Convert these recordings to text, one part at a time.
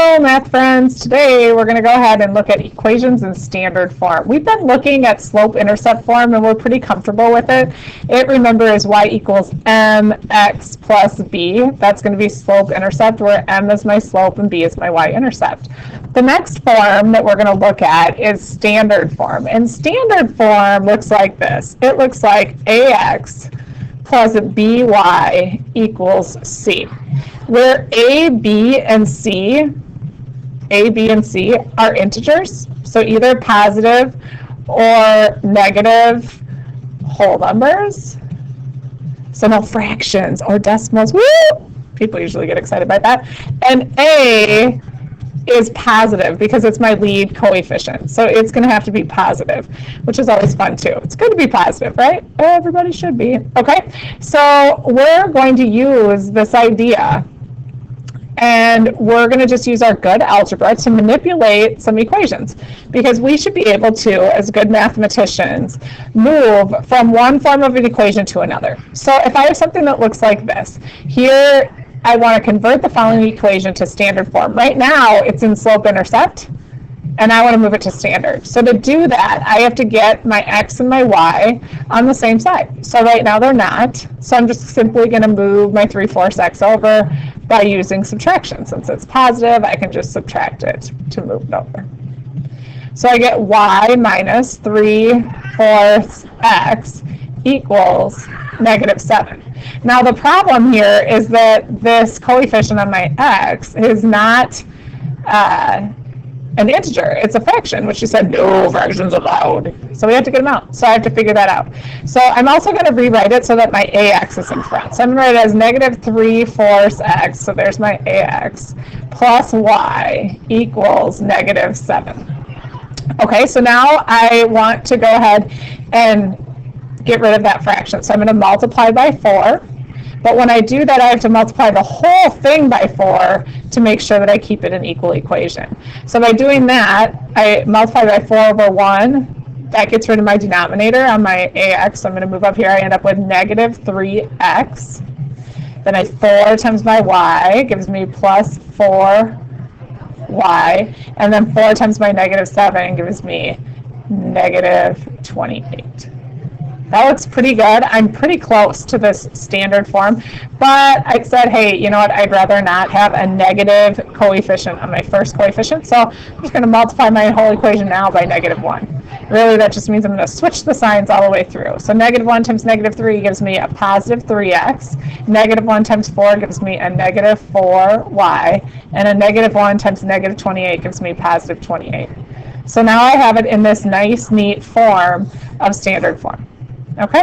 Hello, math friends. Today we're going to go ahead and look at equations in standard form. We've been looking at slope-intercept form and we're pretty comfortable with it. It, remember, is y equals mx plus b. That's going to be slope-intercept where m is my slope and b is my y-intercept. The next form that we're going to look at is standard form. And standard form looks like this. It looks like ax plus by equals c, where a, b, and c are integers, so either positive or negative whole numbers, so no fractions or decimals. Woo! People usually get excited by that. And a is positive because it's my lead coefficient. So it's going to have to be positive, which is always fun too. It's good to be positive, right? Everybody should be. Okay, so we're going to use this idea and we're going to just use our good algebra to manipulate some equations, because we should be able to, as good mathematicians, move from one form of an equation to another. So if I have something that looks like this, here I want to convert the following equation to standard form. Right now it's in slope-intercept, and I want to move it to standard. So to do that, I have to get my x and my y on the same side. So right now they're not. So I'm just simply going to move my 3/4 x over by using subtraction. Since it's positive, I can just subtract it to move it over. So I get y minus 3/4 x equals -7. Now the problem here is that this coefficient on my x is not an integer, it's a fraction, which you said no fractions allowed. So we have to get them out. So I have to figure that out. So I'm also going to rewrite it so that my ax is in front. So I'm going to write it as -3/4 x, so there's my ax, plus y equals -7. Okay, so now I want to go ahead and get rid of that fraction. So I'm going to multiply by 4. But when I do that, I have to multiply the whole thing by 4 to make sure that I keep it an equal equation. So by doing that, I multiply by 4 over 1. That gets rid of my denominator on my ax. So I'm going to move up here. I end up with -3x. Then I 4 times my y gives me plus 4y. And then 4 times my -7 gives me -28. That looks pretty good. I'm pretty close to this standard form, but I said, hey, you know what? I'd rather not have a negative coefficient on my first coefficient, so I'm just going to multiply my whole equation now by -1. Really, that just means I'm going to switch the signs all the way through. So -1 times -3 gives me a positive 3x. -1 times 4 gives me a -4y, and a -1 times -28 gives me positive 28. So now I have it in this nice, neat form of standard form. Okay,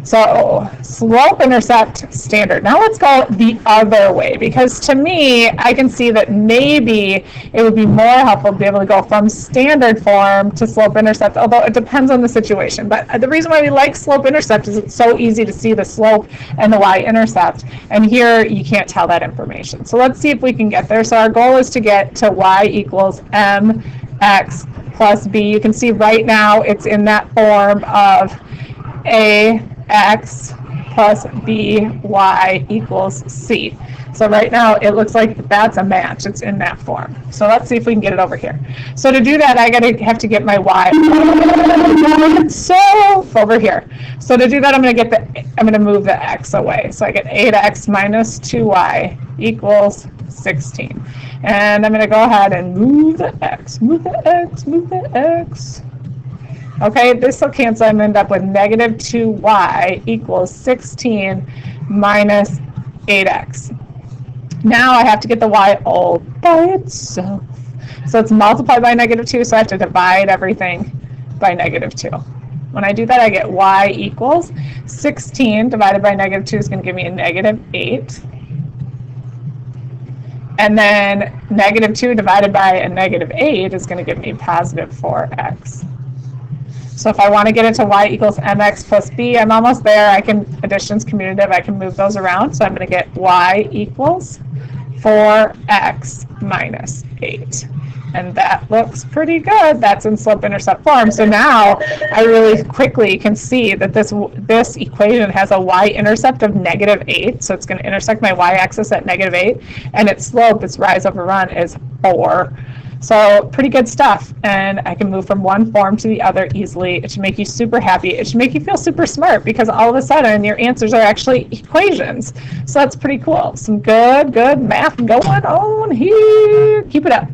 so slope-intercept standard. Now let's go the other way, because to me, I can see that maybe it would be more helpful to be able to go from standard form to slope-intercept, although it depends on the situation. But the reason why we like slope-intercept is it's so easy to see the slope and the y-intercept, and here you can't tell that information. So let's see if we can get there. So our goal is to get to y equals mx plus b. You can see right now it's in that form of ax plus by equals c. So right now it looks like that's a match. It's in that form. So let's see if we can get it over here. So to do that, I have to get my y so over here. So to do that, I'm going to move the x away. So I get 8x minus 2y equals 16. And I'm going to go ahead and move the x, move the x, move the x. Okay, this will cancel. I'm going to end up with -2y equals 16 minus 8x. Now I have to get the y all by itself. So it's multiplied by -2, so I have to divide everything by -2. When I do that, I get y equals 16 divided by -2 is going to give me a -8. And then -2 divided by a -8 is going to give me positive 4x. So if I want to get into y equals mx plus b, I'm almost there. Addition's commutative, I can move those around. So I'm going to get y equals 4x minus 8. And that looks pretty good. That's in slope-intercept form. So now I really quickly can see that this equation has a y-intercept of -8. So it's going to intersect my y-axis at -8. And its slope, its rise over run, is 4. So pretty good stuff. And I can move from one form to the other easily. It should make you super happy. It should make you feel super smart because all of a sudden your answers are actually equations. So that's pretty cool. Some good math going on here. Keep it up.